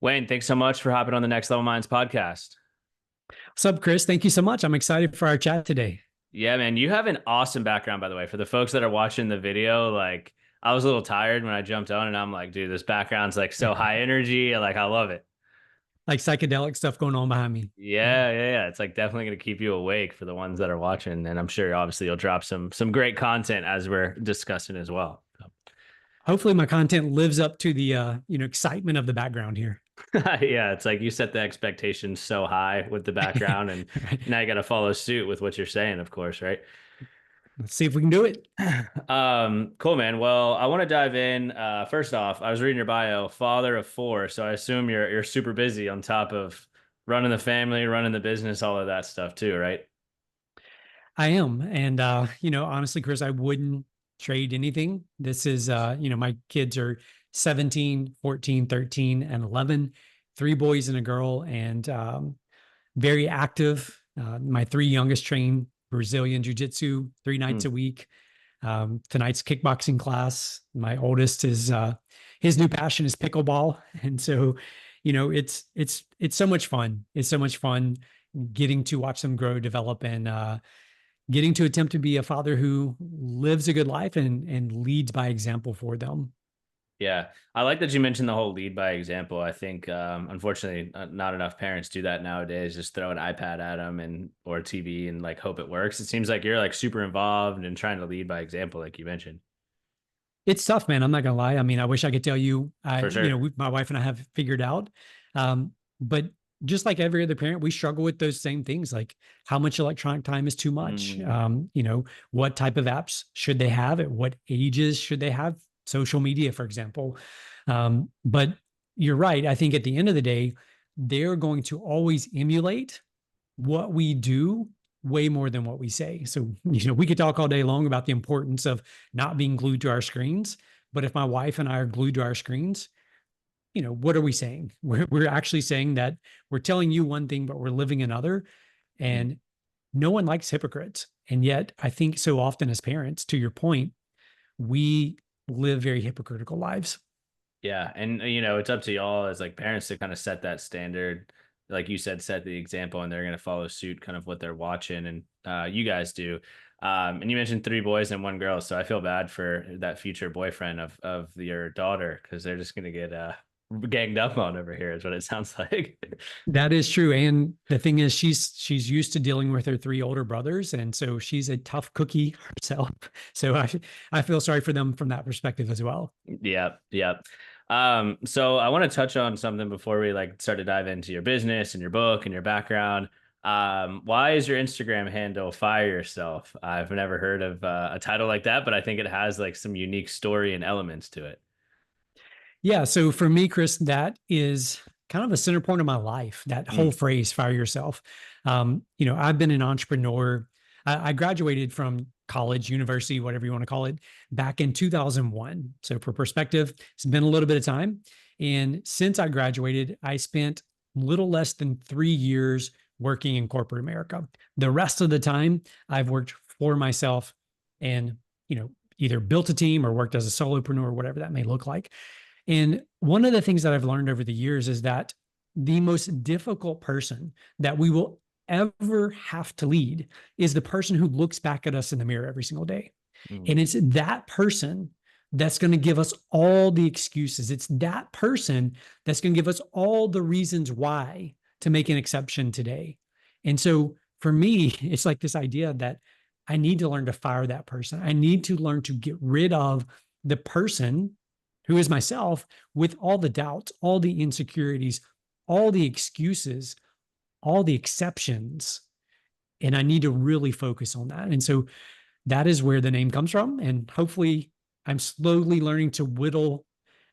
Wayne, thanks so much for hopping on the Next Level Minds podcast. What's up, Chris? Thank you so much. I'm excited for our chat today. Yeah, man, you have an awesome background, by the way. For the folks that are watching the video, like I was a little tired when I jumped on, and I'm like, dude, this background's like so high energy. Like I love it. Like psychedelic stuff going on behind me. Yeah. Yeah. It's like definitely gonna keep you awake for the ones that are watching, and I'm sure obviously you'll drop some great content as we're discussing as well. Hopefully my content lives up to the excitement of the background here. Yeah, it's like you set the expectations so high with the background, and Right. now you got to follow suit with what you're saying, of course, right? Let's see if we can do it. Cool, man. Well, I want to dive in. First off, I was reading your bio, father of four, so I assume you're super busy on top of running the family, running the business, all of that stuff too, right? I am. And honestly, Chris, I wouldn't trade anything. This is my kids are 17, 14, 13, and 11, three boys and a girl, and very active. My three youngest train Brazilian jiu-jitsu 3 nights Hmm. a week. Tonight's kickboxing class. My oldest is his new passion is pickleball, and so it's so much fun. It's so much fun getting to watch them grow, develop, and getting to attempt to be a father who lives a good life and leads by example for them. Yeah, I like that you mentioned the whole lead by example. I think, unfortunately, not enough parents do that nowadays. Just throw an iPad at them and or TV and like hope it works. It seems like you're like super involved and trying to lead by example, like you mentioned, It's tough, man. I'm not gonna lie. I mean, I wish I could tell you, for sure. my wife and I have figured out. But just like every other parent, we struggle with those same things, like how much electronic time is too much. Mm, What type of apps should they have? At what ages should they have social media, for example? But you're right. I think at the end of the day, they're going to always emulate what we do way more than what we say. So, we could talk all day long about the importance of not being glued to our screens. But if my wife and I are glued to our screens, what are we saying? We're actually saying that we're telling you one thing, but we're living another. mm. And no one likes hypocrites. And yet, I think so often as parents, to your point, we live very hypocritical lives. Yeah, and it's up to y'all as like parents to kind of set that standard, like you said, set the example, and they're going to follow suit, kind of what they're watching, and you guys do. And you mentioned three boys and one girl, so I feel bad for that future boyfriend of your daughter because they're just going to get ganged up on over here, is what it sounds like. That is true. And the thing is, she's used to dealing with her three older brothers. And so she's a tough cookie herself. So I feel sorry for them from that perspective as well. Yep. So I want to touch on something before we like start to dive into your business and your book and your background. Why is your Instagram handle Fire Yourself? I've never heard of a title like that, but I think it has like some unique story and elements to it. Yeah. So for me, Chris, that is kind of a center point of my life, that whole Mm, phrase, fire yourself. I've been an entrepreneur. I graduated from college, university, whatever you want to call it, back in 2001. So for perspective, it's been a little bit of time. And since I graduated, I spent little less than 3 years working in corporate America. The rest of the time, I've worked for myself and, either built a team or worked as a solopreneur, whatever that may look like. And one of the things that I've learned over the years is that the most difficult person that we will ever have to lead is the person who looks back at us in the mirror every single day. mm, And it's that person that's going to give us all the excuses. It's that person that's going to give us all the reasons why to make an exception today. And so for me, it's like this idea that I need to learn to fire that person. I need to learn to get rid of the person who is myself with all the doubts, all the insecurities, all the excuses, all the exceptions. And I need to really focus on that. And so that is where the name comes from. And hopefully, I'm slowly learning to whittle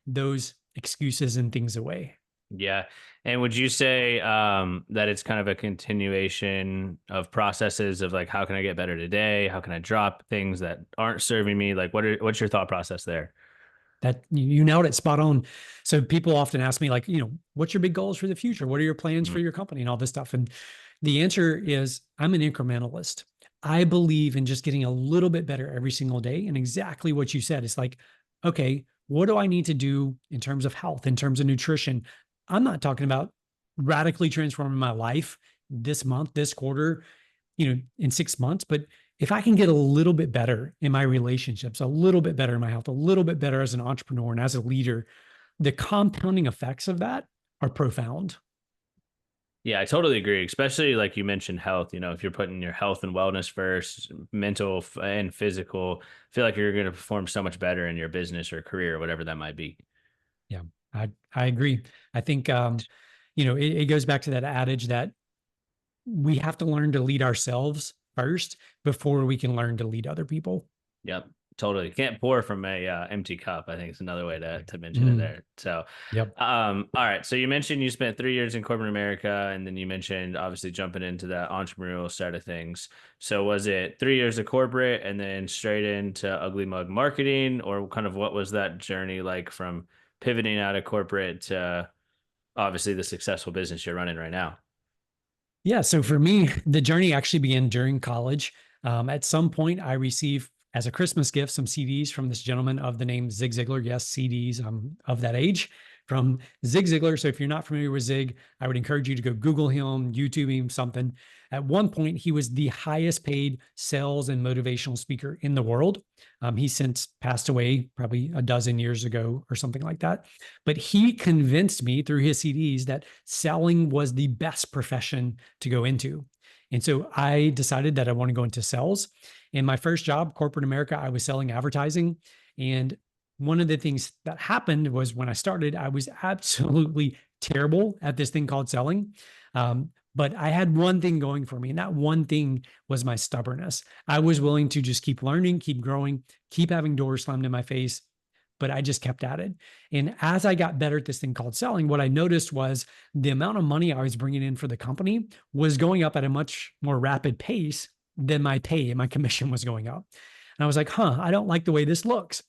those excuses and things away. yeah. And would you say that it's kind of a continuation of processes of like, how can I get better today? How can I drop things that aren't serving me? Like, what's your thought process there? That you nailed it spot on. So people often ask me, like, what's your big goals for the future? What are your plans Mm, for your company and all this stuff? And the answer is I'm an incrementalist. I believe in just getting a little bit better every single day. And exactly what you said. It's like, okay, what do I need to do in terms of health, in terms of nutrition? I'm not talking about radically transforming my life this month, this quarter, in 6 months, but if I can get a little bit better in my relationships, a little bit better in my health, a little bit better as an entrepreneur and as a leader, the compounding effects of that are profound. Yeah, I totally agree. Especially like you mentioned health, if you're putting your health and wellness first, mental and physical, I feel like you're going to perform so much better in your business or career, whatever that might be. Yeah, I agree. I think it goes back to that adage that we have to learn to lead ourselves first before we can learn to lead other people. Yep, totally. Can't pour from a empty cup. I think it's another way to mention it Mm, there. So, yep. all right. So you mentioned you spent 3 years in corporate America, and then you mentioned obviously jumping into that entrepreneurial side of things. So was it 3 years of corporate and then straight into Ugly Mug marketing, or kind of what was that journey like from pivoting out of corporate to obviously the successful business you're running right now? Yeah. So for me, the journey actually began during college. At some point, I received as a Christmas gift some CDs from this gentleman of the name Zig Ziglar. Yes, CDs. I'm of that age from Zig Ziglar. So if you're not familiar with Zig, I would encourage you to go Google him, YouTube him, something. At one point, he was the highest paid sales and motivational speaker in the world. He's since passed away probably a dozen years ago or something like that. But he convinced me through his CDs that selling was the best profession to go into. And so I decided that I want to go into sales. In my first job, corporate America, I was selling advertising. And one of the things that happened was when I started, I was absolutely terrible at this thing called selling. But I had one thing going for me, and that one thing was my stubbornness. I was willing to just keep learning, keep growing, keep having doors slammed in my face, but I just kept at it. And as I got better at this thing called selling, what I noticed was the amount of money I was bringing in for the company was going up at a much more rapid pace than my pay and my commission was going up. And I was like, I don't like the way this looks.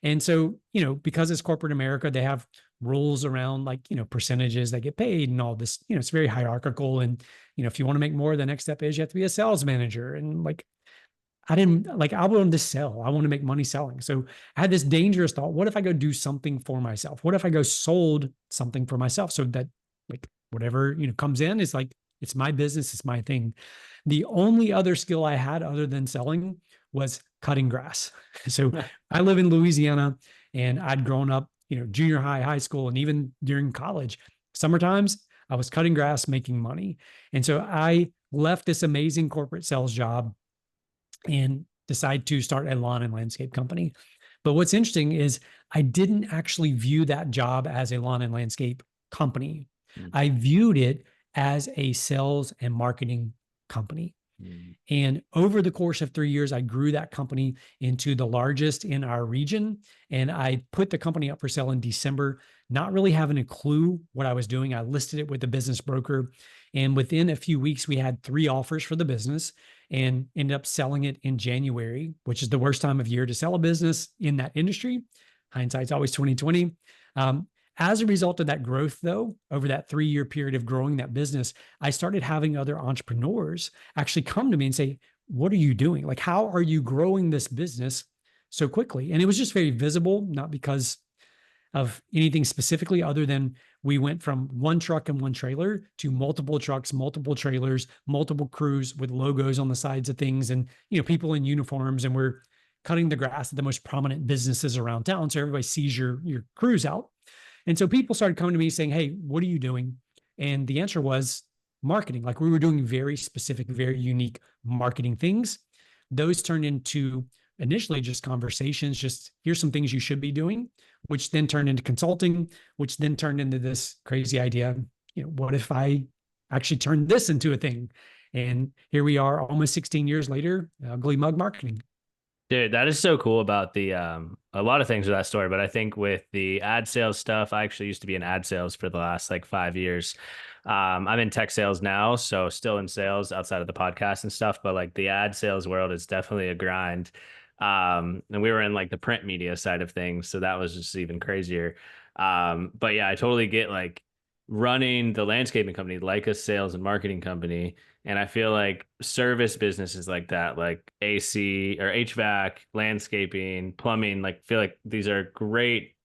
And so, because it's corporate America, they have rules around like, percentages that get paid and all this, it's very hierarchical. And, if you want to make more, the next step is you have to be a sales manager. And like, I didn't like, I wanted to sell. I want to make money selling. So I had this dangerous thought. What if I go do something for myself? What if I go sold something for myself so that like whatever, comes in is like, it's my business. It's my thing. The only other skill I had other than selling was cutting grass. So I live in Louisiana and I'd grown up, junior high, high school, and even during college, summer times, I was cutting grass, making money. And so I left this amazing corporate sales job and decide to start a lawn and landscape company. But what's interesting is I didn't actually view that job as a lawn and landscape company. I viewed it as a sales and marketing company. Mm-hmm. And over the course of 3 years, I grew that company into the largest in our region. And I put the company up for sale in December, not really having a clue what I was doing. I listed it with the business broker. And within a few weeks, we had 3 offers for the business and ended up selling it in January, which is the worst time of year to sell a business in that industry. Hindsight's always 2020. As a result of that growth, though, over that 3 year period of growing that business, I started having other entrepreneurs actually come to me and say, what are you doing? Like, how are you growing this business so quickly? And it was just very visible, not because of anything specifically other than we went from one truck and one trailer to multiple trucks, multiple trailers, multiple crews with logos on the sides of things and, people in uniforms. And we're cutting the grass at the most prominent businesses around town. So everybody sees your crews out. And so people started coming to me saying, hey, what are you doing? And the answer was marketing. Like we were doing very specific, very unique marketing things. Those turned into initially just conversations, just here's some things you should be doing, which then turned into consulting, which then turned into this crazy idea. What if I actually turned this into a thing? And here we are almost 16 years later, Ugly Mug Marketing. Dude, that is so cool about the a lot of things with that story, but I think with the ad sales stuff, I actually used to be in ad sales for the last like 5 years. I'm in tech sales now, so still in sales outside of the podcast and stuff, but like the ad sales world is definitely a grind. And we were in like the print media side of things, so that was just even crazier. But yeah, I totally get like running the landscaping company like a sales and marketing company. And I feel like service businesses like that, like AC or HVAC, landscaping, plumbing, like feel like these are great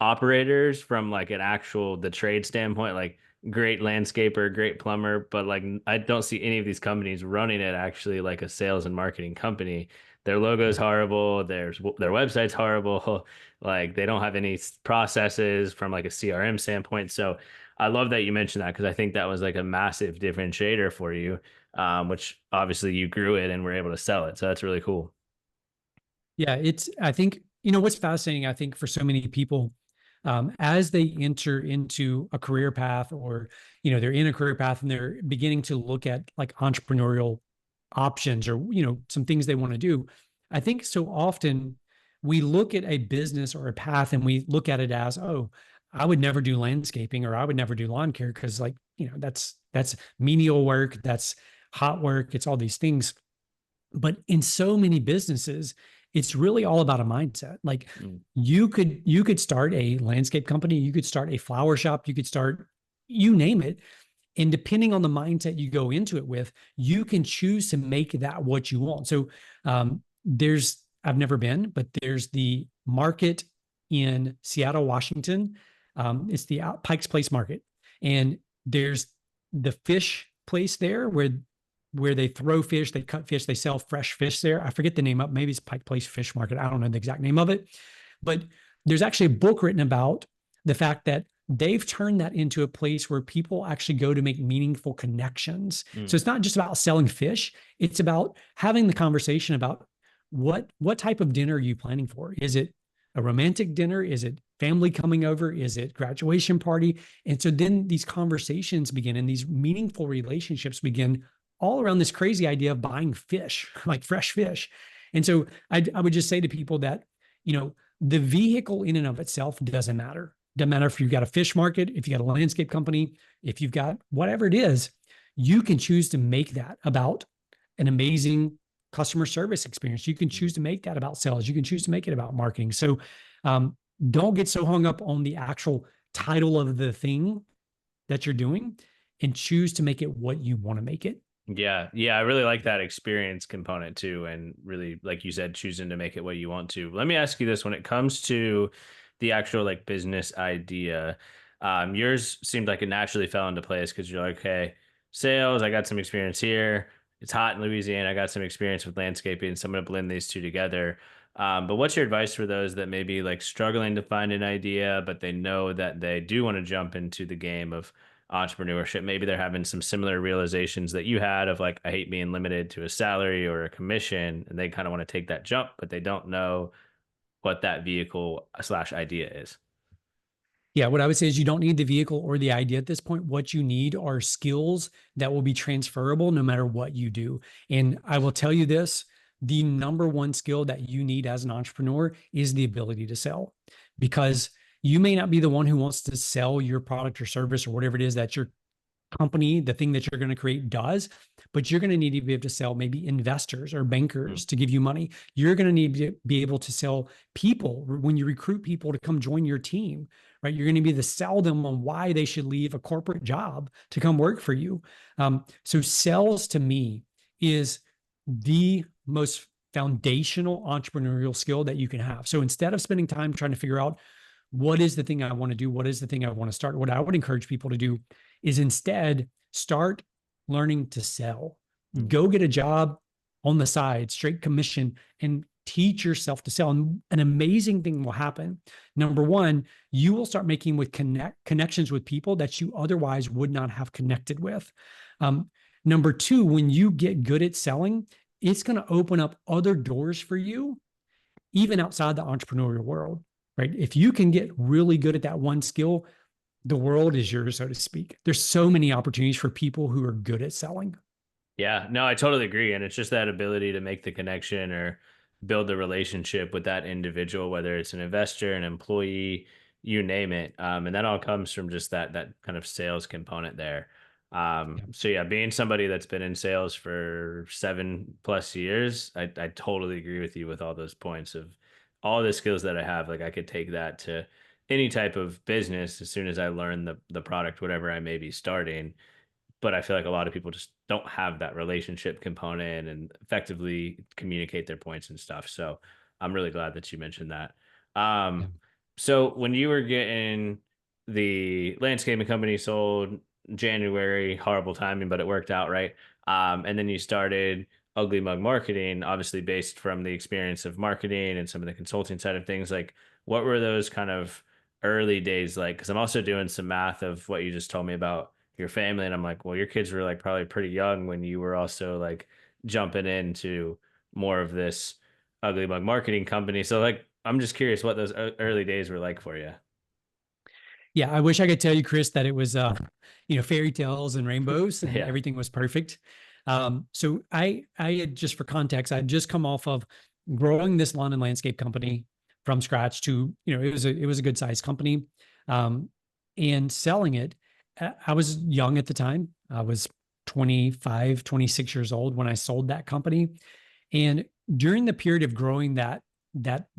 operators from like an actual the trade standpoint, like great landscaper, great plumber, but like I don't see any of these companies running it actually like a sales and marketing company. Their logo is horrible, their website's horrible, like they don't have any processes from like a CRM standpoint. So I love that you mentioned that because I think that was like a massive differentiator for you, which obviously you grew it and were able to sell it. So that's really cool. Yeah, I think, what's fascinating, I think, for so many people, as they enter into a career path, or, they're in a career path and they're beginning to look at like entrepreneurial options, or, some things they want to do. I think so often we look at a business or a path and we look at it as, oh, I would never do landscaping, or I would never do lawn care because, like, that's menial work, that's hot work, it's all these things. But in so many businesses, it's really all about a mindset. Like, Mm. you could start a landscape company, you could start a flower shop, you could start, you name it, and depending on the mindset you go into it with, you can choose to make that what you want. So, there's, I've never been, but there's the market in Seattle, Washington. It's the Pike's Place Market, and there's the fish place there where they throw fish, they cut fish, they sell fresh fish there. I forget the name of, maybe it's Pike Place Fish Market. I don't know the exact name of it, but there's actually a book written about the fact that they've turned that into a place where people actually go to make meaningful connections. So Mm. it's not just about selling fish, it's about having the conversation about what type of dinner are you planning for? Is it a romantic dinner? Is it family coming over? Is it graduation party? And so then these conversations begin and these meaningful relationships begin all around this crazy idea of buying fish, like fresh fish. And so I would just say to people that, the vehicle in and of itself doesn't matter. Doesn't matter if you've got a fish market, if you got a landscape company, if you've got whatever it is, you can choose to make that about an amazing customer service experience. You can choose to make that about sales. You can choose to make it about marketing. So, don't get so hung up on the actual title of the thing that you're doing, and choose to make it what you want to make it. Yeah, yeah, I really like that experience component too, and really, like you said, choosing to make it what you want to. Let me ask you this: when it comes to the actual like business idea, yours seemed like it naturally fell into place because you're like, okay, sales, I got some experience here. It's hot in Louisiana. I got some experience with landscaping, so I'm gonna blend these two together. But what's your advice for those that may be like struggling to find an idea, but they know that they do want to jump into the game of entrepreneurship? Maybe they're having some similar realizations that you had of like, I hate being limited to a salary or a commission, and they kind of want to take that jump, but they don't know what that vehicle slash idea is. Yeah, what I would say is you don't need the vehicle or the idea at this point. What you need are skills that will be transferable no matter what you do. And I will tell you this, the number one skill that you need as an entrepreneur is the ability to sell, because you may not be the one who wants to sell your product or service or whatever it is that your company, the thing that you're going to create does, but you're going to need to be able to sell maybe investors or Mm. bankers to give you money. You're going to need to be able to sell people when you recruit people to come join your team, right? You're going to be able to sell them on why they should leave a corporate job to come work for you. So sales to me is the most foundational entrepreneurial skill that you can have. So instead of spending time trying to figure out what is the thing I want to do, what is the thing I want to start, what I would encourage people to do is instead start learning to sell. Mm. Go get a job on the side, straight commission, and teach yourself to sell. And an amazing thing will happen. Number one, you will start making connections with people that you otherwise would not have connected with. Number two, when you get good at selling, it's going to open up other doors for you, even outside the entrepreneurial world, right? If you can get really good at that one skill, the world is yours, so to speak. There's so many opportunities for people who are good at selling. Yeah, no, I totally agree. And it's just that ability to make the connection or build the relationship with that individual, whether it's an investor, an employee, you name it. And that all comes from just that kind of sales component there. Yeah. So yeah, being somebody that's been in sales for 7+ years, I totally agree with you with all those points of all the skills that I have. Like I could take that to any type of business as soon as I learn the product, whatever I may be starting. But I feel like a lot of people just don't have that relationship component and effectively communicate their points and stuff. So I'm really glad that you mentioned that. Yeah. So when you were getting the landscaping company sold January, horrible timing, but it worked out, right? And then you started Ugly Mug Marketing, obviously based from the experience of marketing and some of the consulting side of things. Like, what were those kind of early days like? Because I'm also doing some math of what you just told me about your family, and I'm like, well, your kids were like probably pretty young when you were also like jumping into more of this Ugly Mug Marketing company. So like, I'm just curious what those early days were like for you. Yeah, I wish I could tell you, Chris, that it was fairy tales and rainbows and Yeah. everything was perfect. So I had, just for context, I'd just come off of growing this lawn and landscape company from scratch to, it was a good sized company. Um, and selling it. I was young at the time. I was 25, 26 years old when I sold that company. And during the period of growing that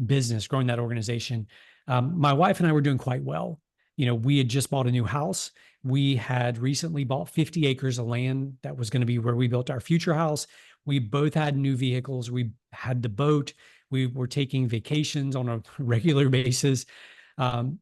business, growing that organization, my wife and I were doing quite well. We had just bought a new house. We had recently bought 50 acres of land that was going to be where we built our future house. We both had new vehicles. We had the boat. We were taking vacations on a regular basis. Um,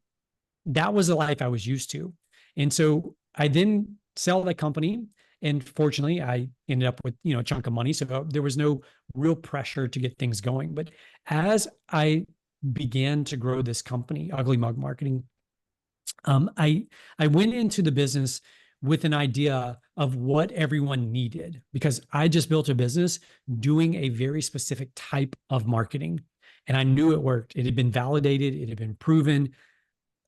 that was the life I was used to. And so I then sell that company. And fortunately, I ended up with, a chunk of money. So there was no real pressure to get things going. But as I began to grow this company, Ugly Mug Marketing, I went into the business with an idea of what everyone needed because I just built a business doing a very specific type of marketing. And I knew it worked. It had been validated, it had been proven.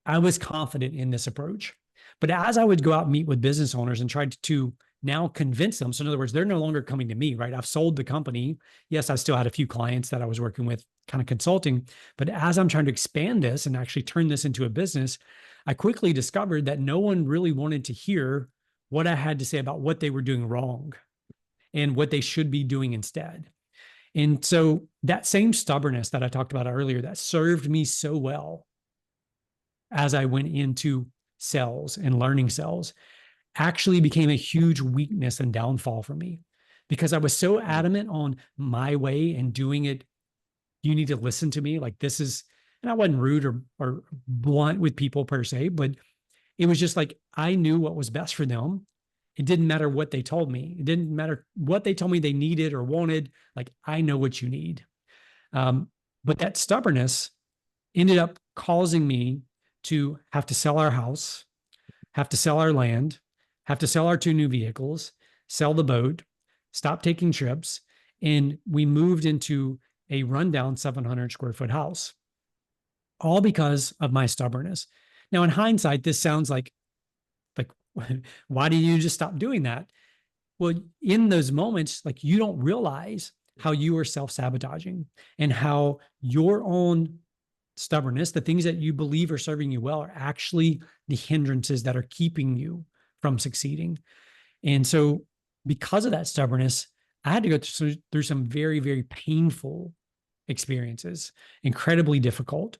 I was confident in this approach. But as I would go out and meet with business owners and try to now convince them, so in other words, they're no longer coming to me, right? I've sold the company. Yes, I still had a few clients that I was working with, kind of consulting. But as I'm trying to expand this and actually turn this into a business, I quickly discovered that no one really wanted to hear what I had to say about what they were doing wrong and what they should be doing instead. And so that same stubbornness that I talked about earlier that served me so well as I went into sales and learning sales actually became a huge weakness and downfall for me because I was so Mm. adamant on my way and doing it. You need to listen to me. Like this is, and I wasn't rude or blunt with people per se, but it was just like I knew what was best for them. It didn't matter what they told me. It didn't matter what they told me they needed or wanted. Like I know what you need. Um, but that stubbornness ended up causing me to have to sell our house, have to sell our land, have to sell our two new vehicles, sell the boat, stop taking trips. And we moved into a rundown 700 square foot house, all because of my stubbornness. Now, in hindsight, this sounds like, why do you just stop doing that? Well, in those moments, like you don't realize how you are self sabotaging and how your own stubbornness, the things that you believe are serving you well, are actually the hindrances that are keeping you from succeeding. And so, because of that stubbornness, I had to go through some very, very painful experiences, incredibly difficult.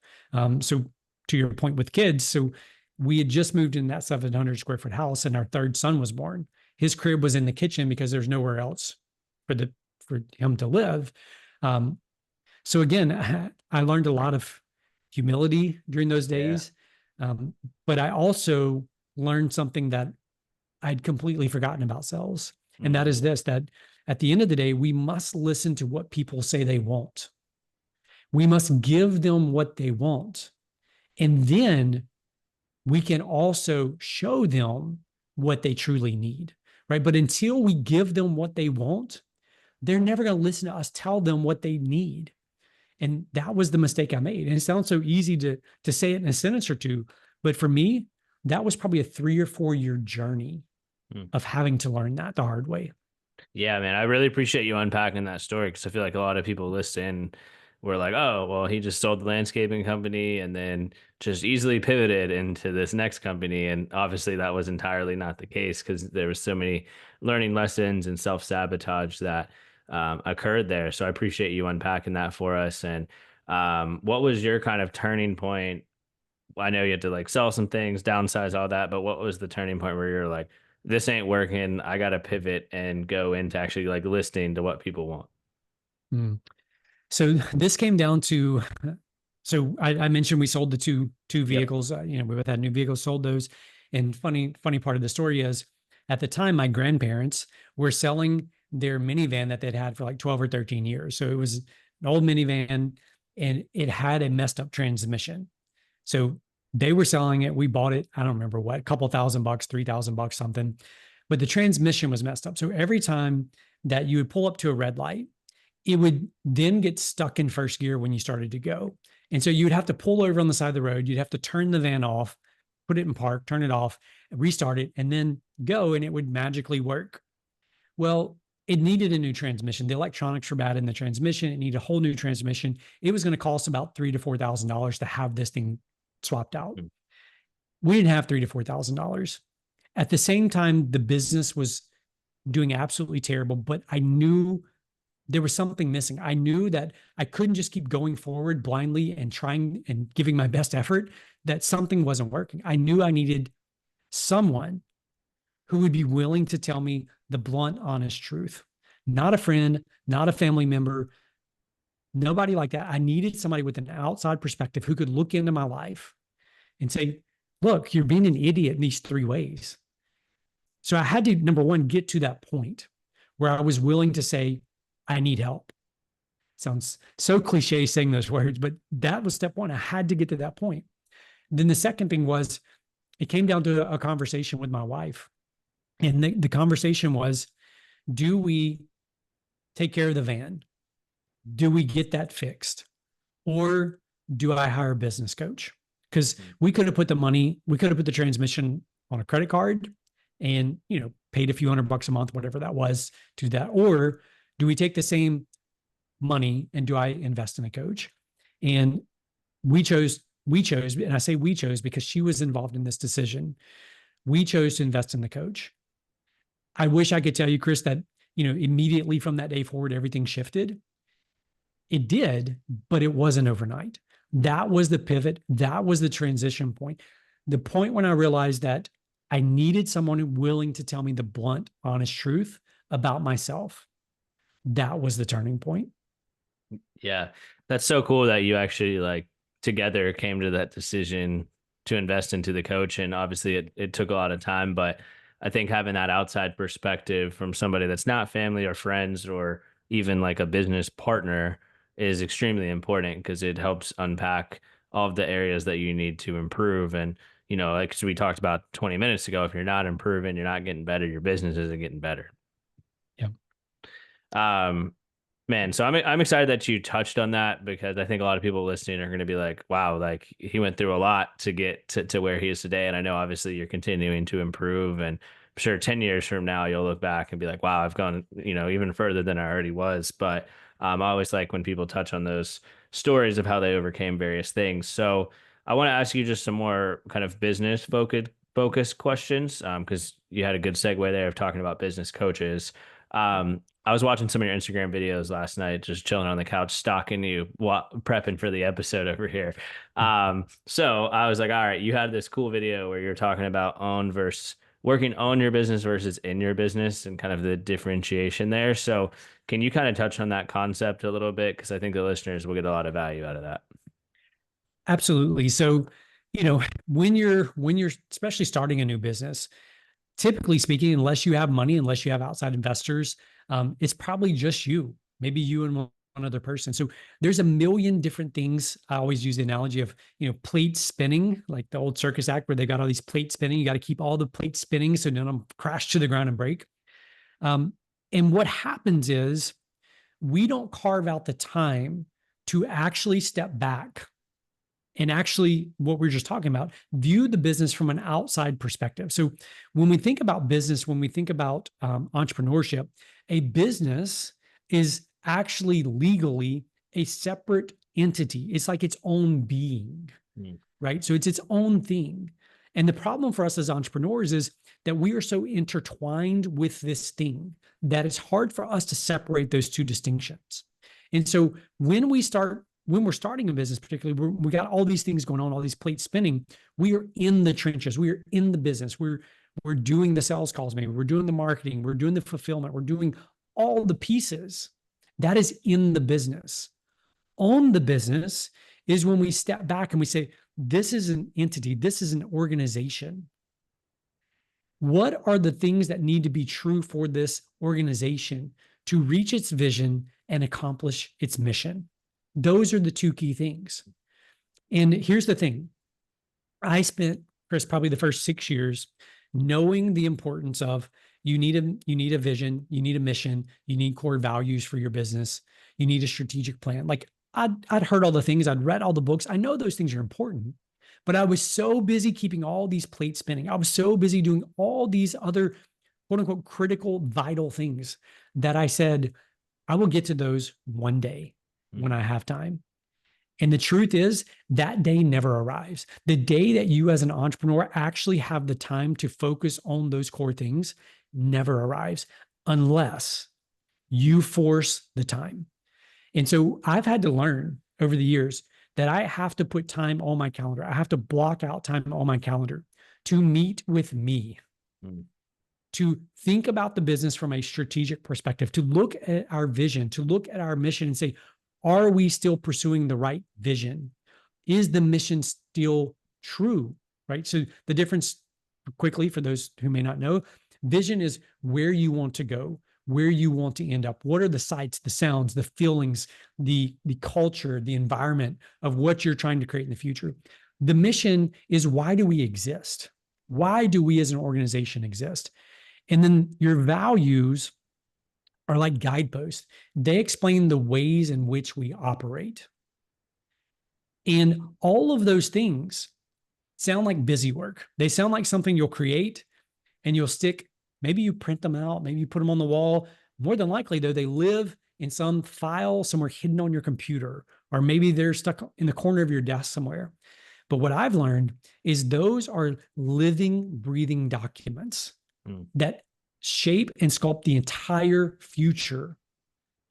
So, to your point with kids, so we had just moved in that 700 square foot house, and our third son was born. His crib was in the kitchen because there's nowhere else for the for him to live. Um, so again, I learned a lot of humility during those Yeah. days. Um, but I also learned something that I'd completely forgotten about sales. And that Mm. is this, that at the end of the day, we must listen to what people say they want. We must give them what they want. And then we can also show them what they truly need. Right. But until we give them what they want, they're never going to listen to us tell them what they need. And that was the mistake I made. And it sounds so easy to say it in a sentence or two, but for me, that was probably a 3 or 4 year journey Mm. of having to learn that the hard way. Yeah, man, I really appreciate you unpacking that story because I feel like a lot of people listen were like, oh, well, he just sold the landscaping company and then just easily pivoted into this next company. And obviously, that was entirely not the case because there was so many learning lessons and self-sabotage that occurred there. So I appreciate you unpacking that for us. And what was your kind of turning point? I know you had to like sell some things, downsize all that, but what was the turning point where you're like, this ain't working. I got to pivot and go into actually like listening to what people want. Mm. So this came down to So I mentioned we sold the two Yep. vehicles. We both had new vehicles, sold those. And funny part of the story is, at the time, my grandparents were selling their minivan that they'd had for like 12 or 13 years. So it was an old minivan, and it had a messed up transmission. So they were selling it. We bought it. I don't remember what, a couple $1,000, $3,000, something. But the transmission was messed up. So every time that you would pull up to a red light, it would then get stuck in first gear when you started to go. And so you would have to pull over on the side of the road. You'd have to turn the van off, put it in park, turn it off, restart it, and then go, and it would magically work. Well, it needed a new transmission. The electronics were bad in the transmission. It needed a whole new transmission. It was going to cost about $3,000 to $4,000 to have this thing swapped out. We didn't have $3,000 to $4,000. At the same time, the business was doing absolutely terrible, but I knew there was something missing. I knew that I couldn't just keep going forward blindly and trying and giving my best effort, that something wasn't working. I knew I needed someone who would be willing to tell me the blunt, honest truth. Not a friend, not a family member, nobody like that. I needed somebody with an outside perspective who could look into my life and say, look, you're being an idiot in these three ways. So I had to, number one, get to that point where I was willing to say, I need help. Sounds so cliche saying those words, but that was step one. I had to get to that point. Then the second thing was, it came down to a conversation with my wife. And the conversation was, do we take care of the van? Do we get that fixed? Or do I hire a business coach? Because we could have put the transmission on a credit card and, paid a few $100 a month, whatever that was, to that. Or do we take the same money and do I invest in a coach? And we chose, and I say we chose because she was involved in this decision. We chose to invest in the coach. I wish I could tell you, Chris, that, immediately from that day forward, everything shifted. It did, but it wasn't overnight. That was the pivot. That was the transition point. The point when I realized that I needed someone willing to tell me the blunt, honest truth about myself. That was the turning point. Yeah. That's so cool that you actually like together came to that decision to invest into the coach. And obviously it took a lot of time, but I think having that outside perspective from somebody that's not family or friends or even like a business partner is extremely important because it helps unpack all of the areas that you need to improve. And, like we talked about 20 minutes ago, if you're not improving, you're not getting better, your business isn't getting better. Yeah. Um, Man, so I'm excited that you touched on that because I think a lot of people listening are going to be like, wow, like he went through a lot to get to where he is today. And I know obviously you're continuing to improve, and I'm sure 10 years from now you'll look back and be like, wow, I've gone, even further than I already was. But I always like when people touch on those stories of how they overcame various things. So I want to ask you just some more kind of business focused questions because you had a good segue there of talking about business coaches. I was watching some of your Instagram videos last night, just chilling on the couch, stalking you, prepping for the episode over here. So I was like, all right, you had this cool video where you're talking about working on your business versus in your business and kind of the differentiation there. So can you kind of touch on that concept a little bit? Because I think the listeners will get a lot of value out of that. Absolutely. So, when you're especially starting a new business, typically speaking, unless you have money, unless you have outside investors, it's probably just you, maybe you and one other person. So there's a million different things. I always use the analogy of, plates spinning, like the old circus act where they got all these plates spinning. You got to keep all the plates spinning so none of them crash to the ground and break. And what happens is we don't carve out the time to actually step back and actually, what we are just talking about, view the business from an outside perspective. So when we think about business, when we think about entrepreneurship, a business is actually legally a separate entity. It's like its own being, right? So it's its own thing. And the problem for us as entrepreneurs is that we are so intertwined with this thing that it's hard for us to separate those two distinctions. And so when we're starting a business, particularly, we got all these things going on, all these plates spinning. We are in the trenches. We are in the business. We're doing the sales calls, maybe we're doing the marketing, we're doing the fulfillment, we're doing all the pieces. That is in the business. Own the business is when we step back and we say, this is an entity, this is an organization. What are the things that need to be true for this organization to reach its vision and accomplish its mission? Those are the two key things. And here's the thing. I spent, Chris, probably the first 6 years knowing the importance of you need a vision, you need a mission, you need core values for your business, you need a strategic plan. Like I'd heard all the things, I'd read all the books. I know those things are important, but I was so busy keeping all these plates spinning. I was so busy doing all these other quote unquote critical, vital things that I said, I will get to those one day when I have time. And the truth is that day never arrives. The day that you as an entrepreneur actually have the time to focus on those core things never arrives unless you force the time. And so I've had to learn over the years that I have to put time on my calendar. I have to block out time on my calendar to meet with me, to think about the business from a strategic perspective, to look at our vision, to look at our mission and say, are we still pursuing the right vision? Is the mission still true? Right. So the difference, quickly, for those who may not know, vision is where you want to go, where you want to end up. What are the sights, the sounds, the feelings, the culture, the environment of what you're trying to create in the future? The mission is, why do we exist? Why do we as an organization exist? And then your values are like guideposts. They explain the ways in which we operate. And all of those things sound like busy work. They sound like something you'll create and you'll stick. Maybe you print them out, maybe you put them on the wall. More than likely, though, they live in some file somewhere hidden on your computer, or maybe they're stuck in the corner of your desk somewhere. But what I've learned is those are living, breathing documents that shape and sculpt the entire future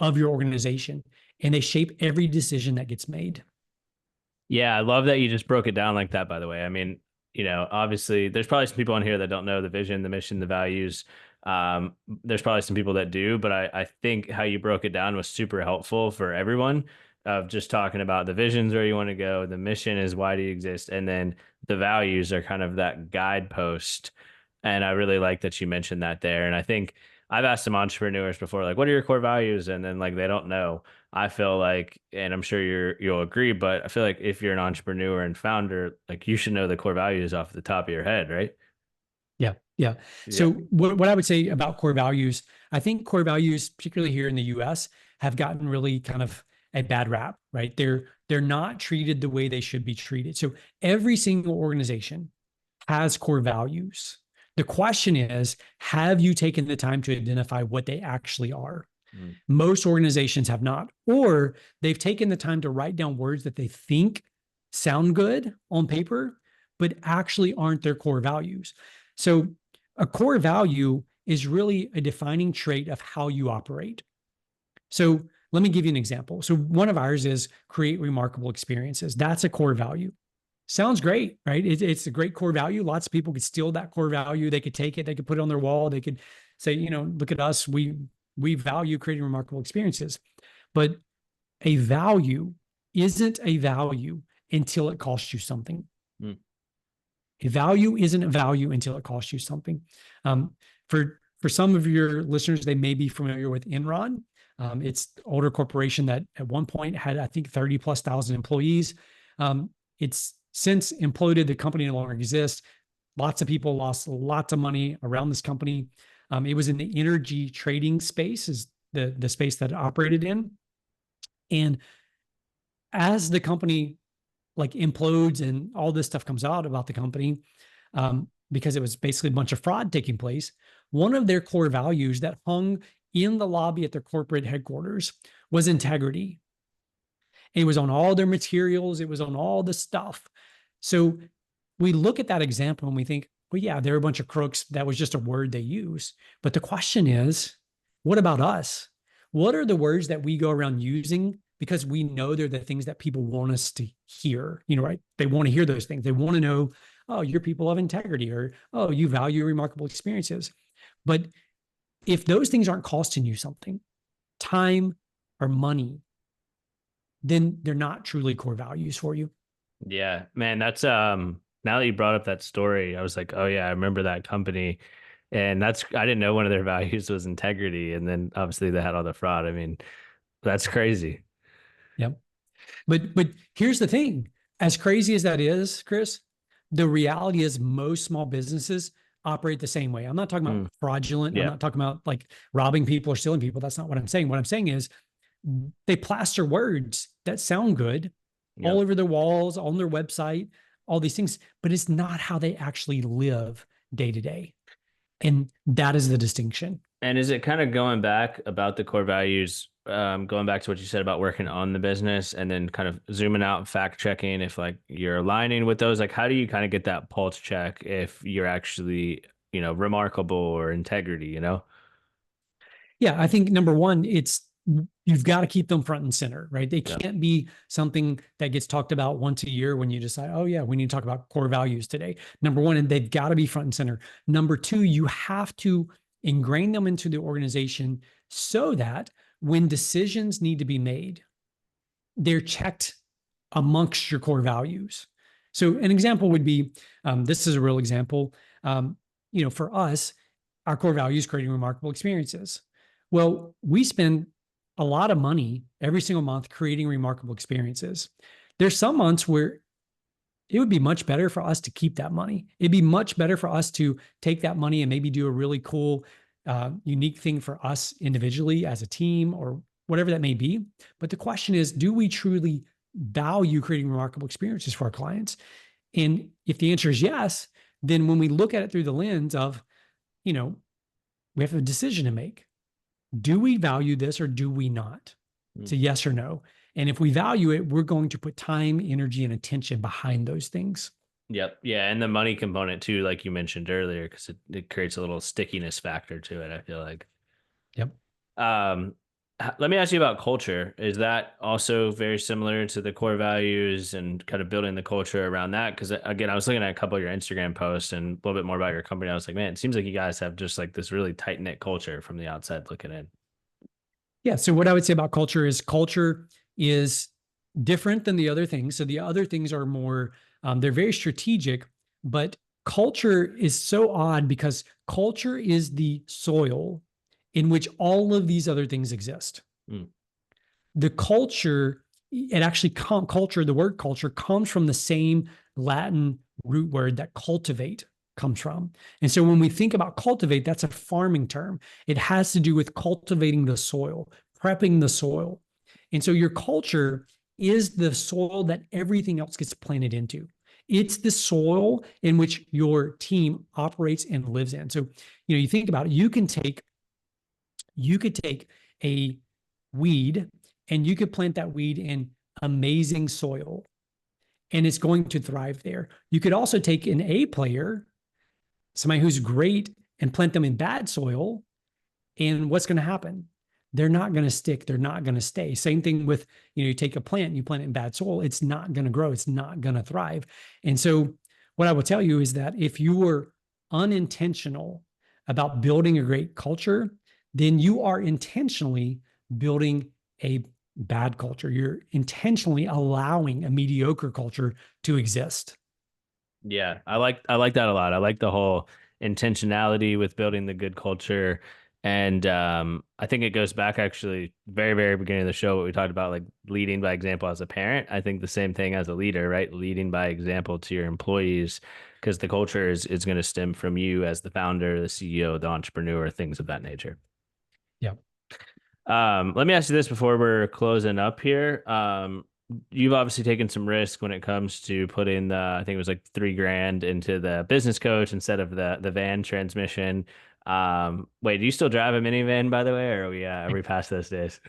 of your organization. And they shape every decision that gets made. Yeah, I love that you just broke it down like that, by the way. I mean, obviously there's probably some people on here that don't know the vision, the mission, the values. There's probably some people that do, but I think how you broke it down was super helpful for everyone, of just talking about the visions, where you want to go, the mission is why do you exist, and then the values are kind of that guidepost. And I really like that you mentioned that there. And I think I've asked some entrepreneurs before, like, what are your core values? And then like they don't know. I feel like, and I'm sure you'll agree, but I feel like if you're an entrepreneur and founder, like you should know the core values off the top of your head, right? Yeah. Yeah. Yeah. So what I would say about core values, I think core values, particularly here in the US, have gotten really kind of a bad rap, right? They're not treated the way they should be treated. So every single organization has core values. The question is, have you taken the time to identify what they actually are? Most organizations have not, or they've taken the time to write down words that they think sound good on paper, but actually aren't their core values. So a core value is really a defining trait of how you operate. So let me give you an example. So one of ours is create remarkable experiences. That's a core value. Sounds great, right? It's a great core value. Lots of people could steal that core value. They could take it, they could put it on their wall. They could say, look at us. We value creating remarkable experiences. But a value isn't a value until it costs you something. A value isn't a value until it costs you something. For some of your listeners, they may be familiar with Enron. It's an older corporation that at one point had, I think, 30,000+ employees. It's since imploded. The company no longer exists. Lots of people lost lots of money around this company. It was in the energy trading space, is the space that it operated in. And as the company like implodes and all this stuff comes out about the company, because it was basically a bunch of fraud taking place, one of their core values that hung in the lobby at their corporate headquarters was integrity. It was on all their materials. It was on all the stuff. So we look at that example and we think, well, yeah, they're a bunch of crooks. That was just a word they use. But the question is, what about us? What are the words that we go around using because we know they're the things that people want us to hear, right? They want to hear those things. They want to know, oh, you're people of integrity, or, oh, you value remarkable experiences. But if those things aren't costing you something, time or money, then they're not truly core values for you. Yeah, man, that's now that you brought up that story, I was like, oh yeah, I remember that company. And that's I didn't know one of their values was integrity. And then obviously they had all the fraud. I mean, that's crazy. Yep. But here's the thing. As crazy as that is, Chris, the reality is most small businesses operate the same way. I'm not talking about Mm, fraudulent. I'm yeah. not talking about like robbing people or stealing people. That's not what I'm saying. What I'm saying is they plaster words that sound good all Yep. over their walls, on their website, all these things, but it's not how they actually live day to day. And that is the distinction. And is it kind of going back about the core values, going back to what you said about working on the business and then kind of zooming out, fact checking if like you're aligning with those? Like, how do you kind of get that pulse check if you're actually, remarkable or integrity, Yeah, I think number one, it's you've got to keep them front and center, right? They Yeah. can't be something that gets talked about once a year when you decide, oh yeah, we need to talk about core values today. Number one, and they've got to be front and center. Number two, you have to ingrain them into the organization so that when decisions need to be made, they're checked amongst your core values. So an example would be, this is a real example. For us, our core value is creating remarkable experiences. Well, we spend a lot of money every single month creating remarkable experiences. There's some months where it would be much better for us to keep that money. It'd be much better for us to take that money and maybe do a really cool, unique thing for us individually as a team or whatever that may be. But the question is, do we truly value creating remarkable experiences for our clients? And if the answer is yes, then when we look at it through the lens of, you know, we have a decision to make. Do we value this or do we not? It's Mm. a yes or no. And if we value it, we're going to put time, energy, and attention behind those things. Yep. Yeah. And the money component too, like you mentioned earlier, because it creates a little stickiness factor to it, I feel like. Yep. Um, Let me ask you about culture. Is that also very similar to the core values and kind of building the culture around that? Because again, I was looking at a couple of your Instagram posts and a little bit more about your company. I was like, man, it seems like you guys have just like this really tight knit culture from the outside looking in. Yeah. So what I would say about culture is different than the other things. So the other things are more, they're very strategic, but culture is so odd because culture is the soil in which all of these other things exist. Mm, The culture, it actually culture, the word culture comes from the same Latin root word that cultivate comes from. And so when we think about cultivate, that's a farming term. It has to do with cultivating the soil, prepping the soil. And so your culture is the soil that everything else gets planted into. It's the soil in which your team operates and lives in. So, you think about it, you could take a weed and you could plant that weed in amazing soil and it's going to thrive there. You could also take an A player, somebody who's great, and plant them in bad soil. And what's going to happen? They're not going to stick. They're not going to stay. Same thing with, you take a plant and you plant it in bad soil. It's not going to grow. It's not going to thrive. And so what I will tell you is that if you were unintentional about building a great culture, then you are intentionally building a bad culture. You're intentionally allowing a mediocre culture to exist. yeah, I like that a lot. I like the whole intentionality with building the good culture. And I think it goes back actually very, very beginning of the show, what we talked about, like leading by example as a parent. I think the same thing as a leader, right? Leading by example to your employees, because the culture is going to stem from you as the founder, the CEO, the entrepreneur, things of that nature. Yeah. Let me ask you this before we're closing up here. You've obviously taken some risk when it comes to putting I think it was like 3 grand into the business coach instead of the van transmission. Wait, do you still drive a minivan, by the way, or are we past those days?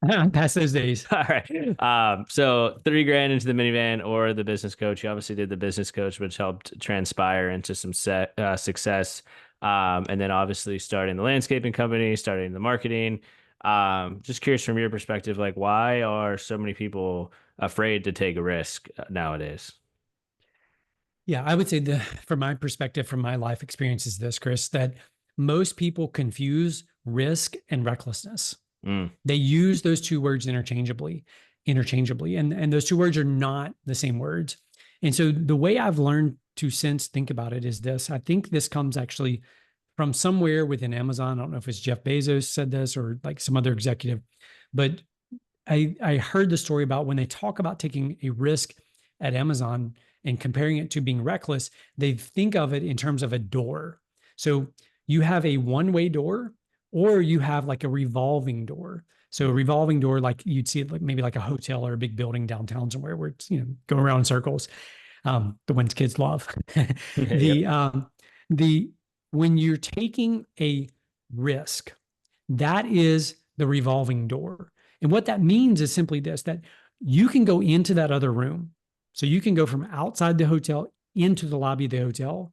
I'm past those days. All right. So 3 grand into the minivan or the business coach. You obviously did the business coach, which helped transpire into some success. And then obviously starting the landscaping company, starting the marketing. Just curious from your perspective, like why are so many people afraid to take a risk nowadays? Yeah, I would say from my perspective, from my life experience is this, Chris, that most people confuse risk and recklessness. Mm, They use those two words interchangeably. interchangeably. And those two words are not the same words. And so the way I've learned to since think about it is this. I think this comes actually from somewhere within Amazon. I don't know if it's Jeff Bezos said this or like some other executive, but I heard the story about when they talk about taking a risk at Amazon and comparing it to being reckless, they think of it in terms of a door. So you have a one-way door or you have like a revolving door. So a revolving door, like you'd see it like maybe like a hotel or a big building downtown somewhere where it's, go around in circles. The ones kids love. Yep. the the when you're taking a risk, that is the revolving door. And what that means is simply this, that you can go into that other room. So you can go from outside the hotel into the lobby of the hotel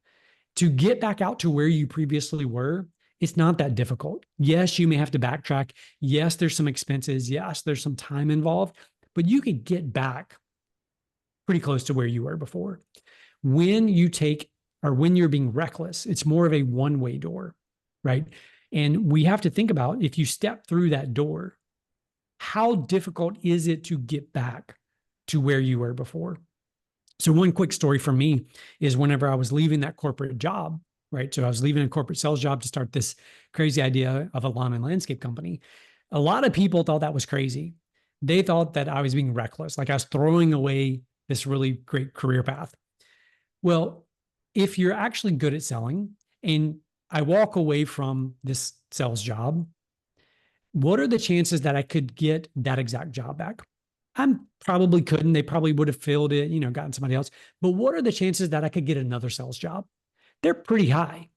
to get back out to where you previously were. It's not that difficult. Yes, you may have to backtrack. Yes, there's some expenses. Yes, there's some time involved, but you could get back pretty close to where you were before. When you take or when you're being reckless, it's more of a one-way door, right? And we have to think about if you step through that door, how difficult is it to get back to where you were before? So, one quick story from me is whenever I was leaving that corporate job, right? So, I was leaving a corporate sales job to start this crazy idea of a lawn and landscape company. A lot of people thought that was crazy. They thought that I was being reckless, like I was throwing away this really great career path. Well, if you're actually good at selling and I walk away from this sales job, what are the chances that I could get that exact job back? I probably couldn't. They probably would have filled it, gotten somebody else. But what are the chances that I could get another sales job? They're pretty high.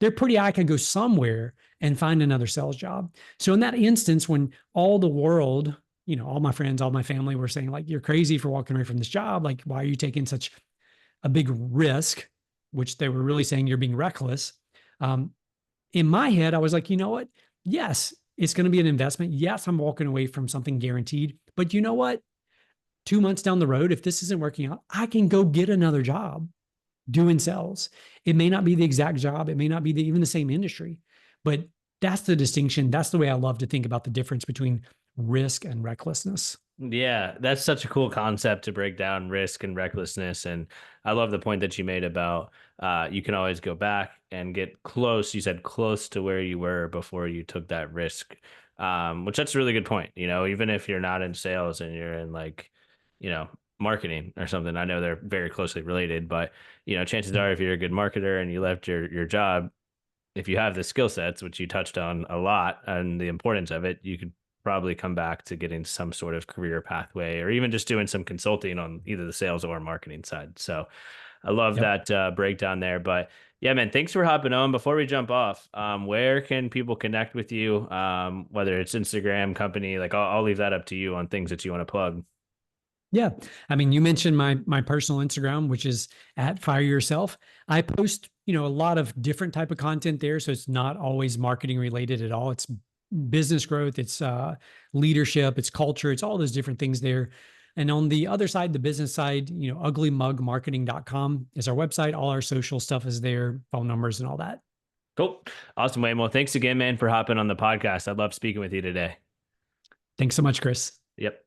They're pretty high. I could go somewhere and find another sales job. So in that instance, when all the world, all my friends, all my family were saying, like, you're crazy for walking away from this job. Like, why are you taking such a big risk? Which they were really saying you're being reckless. In my head, I was like, you know what? Yes, it's going to be an investment. Yes, I'm walking away from something guaranteed. But you know what? 2 months down the road, if this isn't working out, I can go get another job doing sales. It may not be the exact job. It may not be even the same industry, but that's the distinction. That's the way I love to think about the difference between risk and recklessness. Yeah, that's such a cool concept to break down risk and recklessness. And I love the point that you made about you can always go back and get close. You said close to where you were before you took that risk, which that's a really good point. Even if you're not in sales and you're in like, you know, marketing or something, I know they're very closely related, but chances Yeah. are if you're a good marketer and you left your job, if you have the skill sets, which you touched on a lot and the importance of it, you could probably come back to getting some sort of career pathway or even just doing some consulting on either the sales or marketing side. So I love Yep. that breakdown there. But yeah, man, thanks for hopping on. Before we jump off, where can people connect with you? Whether it's Instagram, company, like I'll leave that up to you on things that you want to plug. Yeah. I mean, you mentioned my personal Instagram, which is at Fire Yourself. I post, a lot of different type of content there. So it's not always marketing related at all. It's business growth, it's leadership, it's culture, it's all those different things there. And on the other side, the business side, uglymugmarketing.com is our website. All our social stuff is there, phone numbers and all that. Cool. Awesome, Wayne. Well, thanks again, man, for hopping on the podcast. I love speaking with you today. Thanks so much, Chris. Yep.